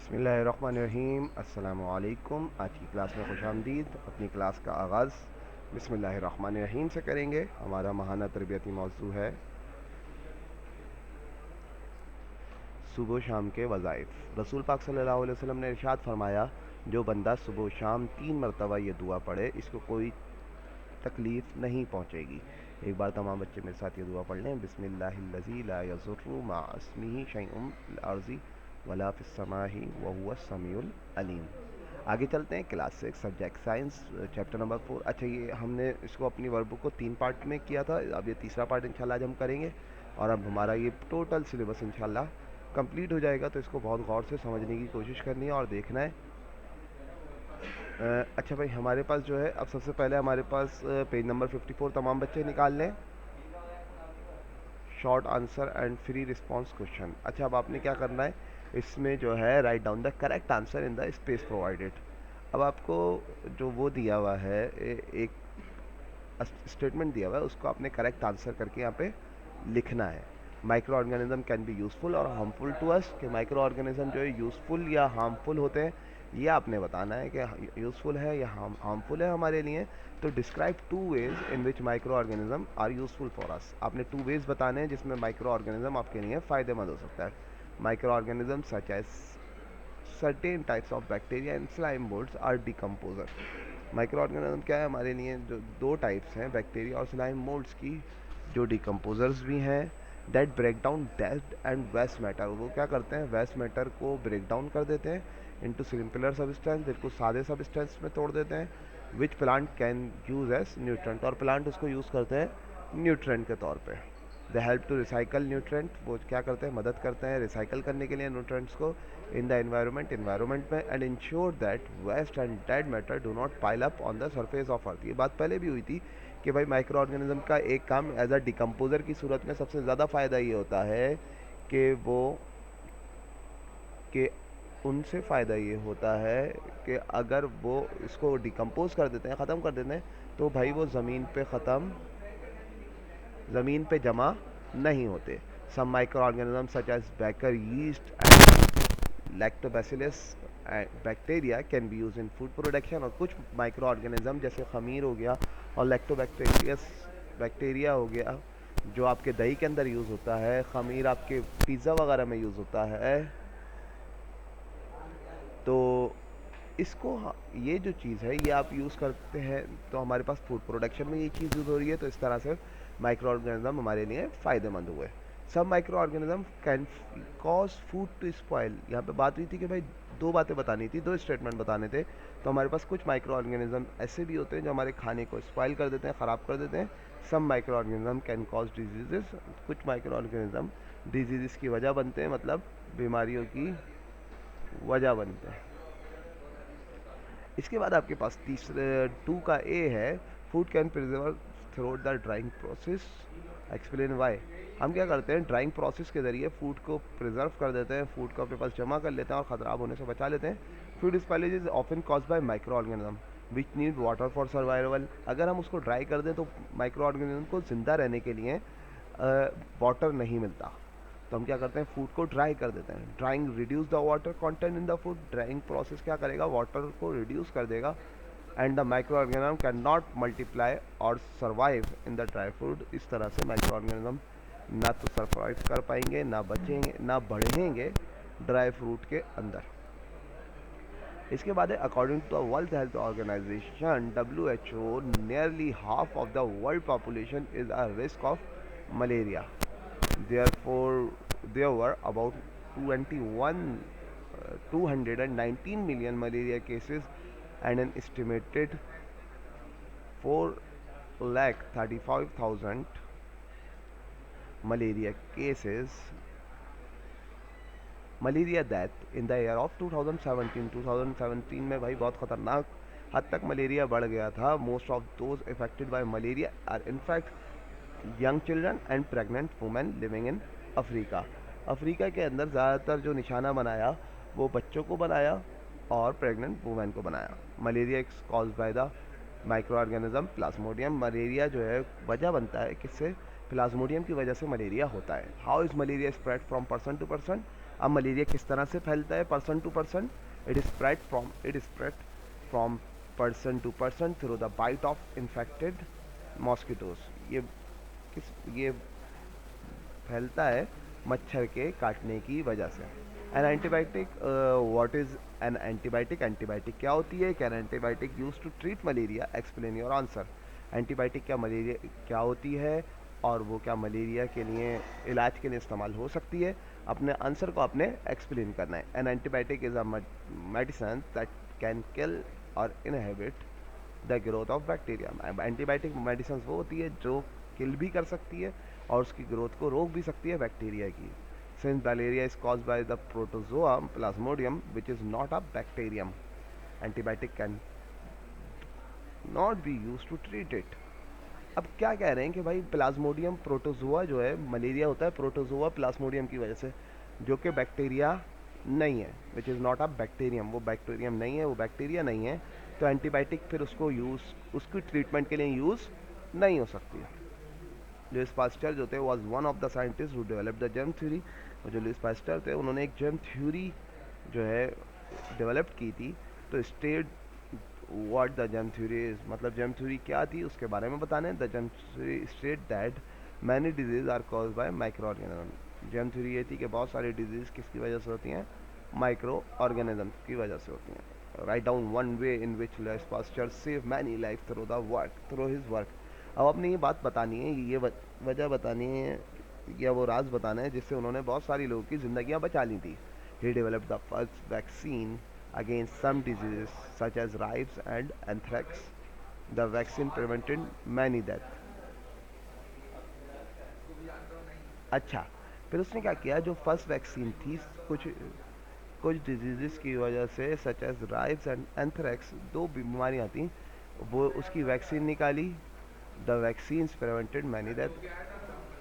बिस्मिल्लाहिर्रहमानिर्रहीम। अस्सलामुअलैकुम। आज की क्लास में खुशामदीद। अपनी क्लास का आगाज़ बिस्मिल्लाहिर्रहमानिर्रहीम से करेंगे। हमारा माहाना तरबियती मौजू है सुबह शाम के वज़ाइफ। रसूल पाक सल्लल्लाहु अलैहि वसल्लम ने इरशाद फरमाया, जो बंदा सुबह शाम 3 मरतबा ये दुआ पढ़े इसको कोई तकलीफ़ नहीं पहुँचेगी। एक बार तमाम बच्चे मेरे साथ ये दुआ पढ़ लें। बिस्मिल्लाहिल्लज़ी ला यज़ुर्रु मअ इस्मिही शैउन फ़िल अर्ज़ि वला फ़िस समाई व हुवस समीउल अलीम। आगे चलते हैं। Class 6 subject science chapter number 4। अच्छा, ये हमने इसको अपनी वर्कबुक को 3 पार्ट में किया था। अब ये तीसरा पार्ट इंशाल्लाह आज हम करेंगे और अब हमारा ये टोटल सिलेबस इंशाल्लाह कंप्लीट हो जाएगा। तो इसको बहुत गौर से समझने की कोशिश करनी है और देखना है। अच्छा भाई, हमारे पास जो है अब सबसे पहले हमारे पास पेज नंबर 54 तमाम बच्चे निकाल लें। Short answer and free response question. अच्छा, अब आपने क्या करना है, इसमें जो है write down the correct answer in the space provided. अब आपको जो वो दिया हुआ है एक स्टेटमेंट दिया हुआ है, उसको आपने करेक्ट आंसर करके यहाँ पे लिखना है। Micro organism can be useful और हार्मफुल टू अस, कि माइक्रो ऑर्गेनिज्म जो है यूज़फुल या हार्मफुल होते हैं, ये आपने बताना है कि यूज़फुल है या हार्मफुल है हमारे लिए। तो describe 2 ways in which microorganism are useful for us. आपने 2 वेज बताने हैं जिसमें माइक्रो ऑर्गेनिज्म आपके लिए फ़ायदेमंद हो सकता है। Microorganism such as certain types of bacteria and slime moulds are decomposer. Microorganism क्या है हमारे लिए, जो 2 टाइप्स हैं बैक्टीरिया और स्लाइम मोल्ड्स की, जो डिकम्पोजर्स भी हैं। That break down dead and waste matter, वो क्या करते हैं, वेस्ट मैटर को ब्रेक डाउन कर देते हैं इनटू सिंपलर सब्सटेंस, बिल्कुल सादे सब्सटेंस में तोड़ देते हैं। Which plant can use as nutrient, और प्लांट उसको यूज़ करते हैं न्यूट्रेंट के तौर पे। They help to recycle nutrient, वो क्या करते हैं, मदद करते हैं रिसाइकल करने के लिए न्यूट्रेंट्स को इन द एनवायरनमेंट में, and ensure that waste and dead matter do not pile up on the surface of earth. ये बात पहले भी हुई थी कि भाई माइक्रो ऑर्गेनिज्म का एक काम एज अ डिकम्पोजर की सूरत में सबसे ज़्यादा फ़ायदा ये होता है कि वो कि उनसे फ़ायदा ये होता है कि अगर वो इसको डिकम्पोज कर देते हैं, ख़त्म कर देते हैं, तो भाई वो ज़मीन पे जमा नहीं होते। Some microorganism such as baker yeast and lactobacillus bacteria can be use in food production. और कुछ माइक्रो ऑर्गेनिज्म जैसे खमीर हो गया और लैक्टोबैक्टीरियस बैक्टीरिया हो गया, जो आपके दही के अंदर यूज़ होता है, खमीर आपके पिज़्ज़ा वगैरह में यूज़ होता है। तो इसको ये जो चीज़ है ये आप यूज़ करते हैं, तो हमारे पास फूड प्रोडक्शन में ये चीज़ यूज़ हो रही है। तो इस तरह से माइक्रो ऑर्गेनिज्म हमारे लिए फ़ायदेमंद हुए। Some micro organism can cause food to spoil. यहाँ पे बात हुई थी कि भाई 2 बातें बतानी थी, 2 स्टेटमेंट बताने थे। तो हमारे पास कुछ माइक्रो ऑर्गेनिज्म ऐसे भी होते हैं जो हमारे खाने को स्पॉइल कर देते हैं, ख़राब कर देते हैं। Some micro organism can cause diseases, कुछ माइक्रो ऑर्गेनिज्म डिजीज़ की वजह बनते हैं, मतलब बीमारियों की वजह बनते हैं। इसके बाद आपके पास तीसरे 2 का ए है, food can preserve through the drawing process, explain why. हम क्या करते हैं, ड्राइंग प्रोसेस के ज़रिए फूड को प्रिजर्व कर देते हैं, फूड को अपने पास जमा कर लेते हैं और ख़राब होने से बचा लेते हैं। Food spoilage is often cause by micro organism which need water for survival. अगर हम उसको ड्राई कर दें तो माइक्रो ऑर्गेनिज्म को ज़िंदा रहने के लिए वाटर नहीं मिलता। तो हम क्या करते हैं, फूड को ड्राई कर देते हैं। Drying reduce the water content in the food, drying process क्या करेगा, वाटर को रिड्यूस कर देगा। And the micro organism can not multiply or survive in the dry food. इस तरह से माइक्रो ऑर्गेनिज्म ना तो सर्वाइव कर पाएंगे, ना बचेंगे, ना बढ़ेंगे ड्राई फ्रूट के अंदर। इसके बाद है, according to the World Health Organization WHO, nearly half of the world population is a risk of malaria. Therefore, there were about 219 million malaria cases and an estimated 4,35,000 malaria cases, malaria death in the year of 2017 में भाई बहुत ख़तरनाक हद तक malaria बढ़ गया था। Most of those affected by malaria are in fact young children and pregnant women living in Africa. Africa के अंदर ज़्यादातर जो निशाना बनाया वो बच्चों को बनाया और प्रेग्नेंट वुमेन को बनाया। Malaria is cause by the micro organism Plasmodium. Malaria जो है वजह बनता है किससे, प्लाज्मोडियम की वजह से मलेरिया होता है। How is malaria spread from person to person, अब मलेरिया किस तरह से फैलता है person to person? It spread from person to person through the bite of infected mosquitoes. ये फैलता है मच्छर के काटने की वजह से। An antibiotic, what is an antibiotic? Antibiotic क्या होती है? Can antibiotic use to treat malaria? Explain your answer. Antibiotic क्या मलेरिया क्या होती है और वो क्या मलेरिया के लिए इलाज के लिए इस्तेमाल हो सकती है? अपने आंसर को आपने एक्सप्लेन करना है। An antibiotic is a medicine that can kill or inhibit the growth of bacteria. Antibiotic medicine वो होती है जो किल भी कर सकती है और उसकी ग्रोथ को रोक भी सकती है बैक्टीरिया की। Since malaria is caused by the protozoa plasmodium which is not a bacterium, antibiotic can not be use to treat it. अब क्या कह रहे हैं कि भाई प्लाज्मोडियम प्रोटोजोआ जो है, मलेरिया होता है प्रोटोजोआ प्लाज्मोडियम की वजह से, जो कि बैक्टीरिया नहीं है, which is not a bacterium, वो बैक्टीरियम नहीं है, वो बैक्टीरिया नहीं है, तो एंटीबायोटिक फिर उसको उसकी ट्रीटमेंट के लिए यूज़ नहीं हो सकती है। लुइस पास्चर जो थे was one of the scientist who develop the germ theory. जो लुइस पास्चर थे उन्होंने एक जर्म थ्योरी जो है डेवलप की थी। तो state what the germ theory is, मतलब जर्म थ्योरी क्या थी उसके बारे में बताने। The germ theory state that many disease are cause by microorganism. Germ theory ये थी कि बहुत सारी डिजीज किसकी वजह से होती हैं? माइक्रो ऑर्गेनिज्म की वजह से होती हैं। Write down one way in which Louis Pasteur save many life through the work, through his work. अब आपने ये बात बतानी है, ये वजह बतानी है या वो राज बताना है जिससे उन्होंने बहुत सारी लोगों की ज़िंदगियां बचा ली थी। He developed the first vaccine against some diseases such as ribes and anthrax. The vaccine prevented many deaths. अच्छा, फिर उसने क्या किया? जो फर्स्ट वैक्सीन थी कुछ कुछ डिजीज़ की वजह से, सच एज राइब्स एंड एंथ्रैक्स, दो बीमारियां थी, वो उसकी वैक्सीन निकाली। The vaccines prevented many death,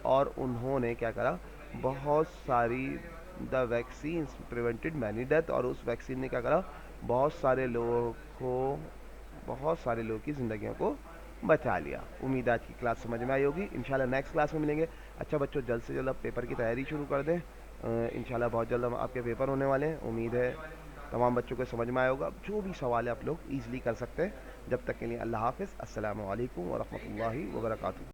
और उन्होंने क्या करा? बहुत सारी the vaccines prevented many death, और उस वैक्सीन ने क्या करा? बहुत सारे लोगों को, बहुत सारे लोगों की ज़िंदगियों को बचा लिया। उम्मीद आज की क्लास समझ में आई होगी। इंशाल्लाह नेक्स्ट क्लास में मिलेंगे। अच्छा बच्चों, जल्द से जल्द आप पेपर की तैयारी शुरू कर दें। इंशाल्लाह बहुत जल्द हम आपके पेपर होने वाले हैं। उम्मीद है तमाम बच्चों को समझ में आया होगा। जो भी सवाल है आप लोग ईजिली कर सकते हैं। जब तक के लिए अल्लाह हाफिज़। अस्सलामु अलैकुम व रहमतुल्लाहि व बरकातुहू।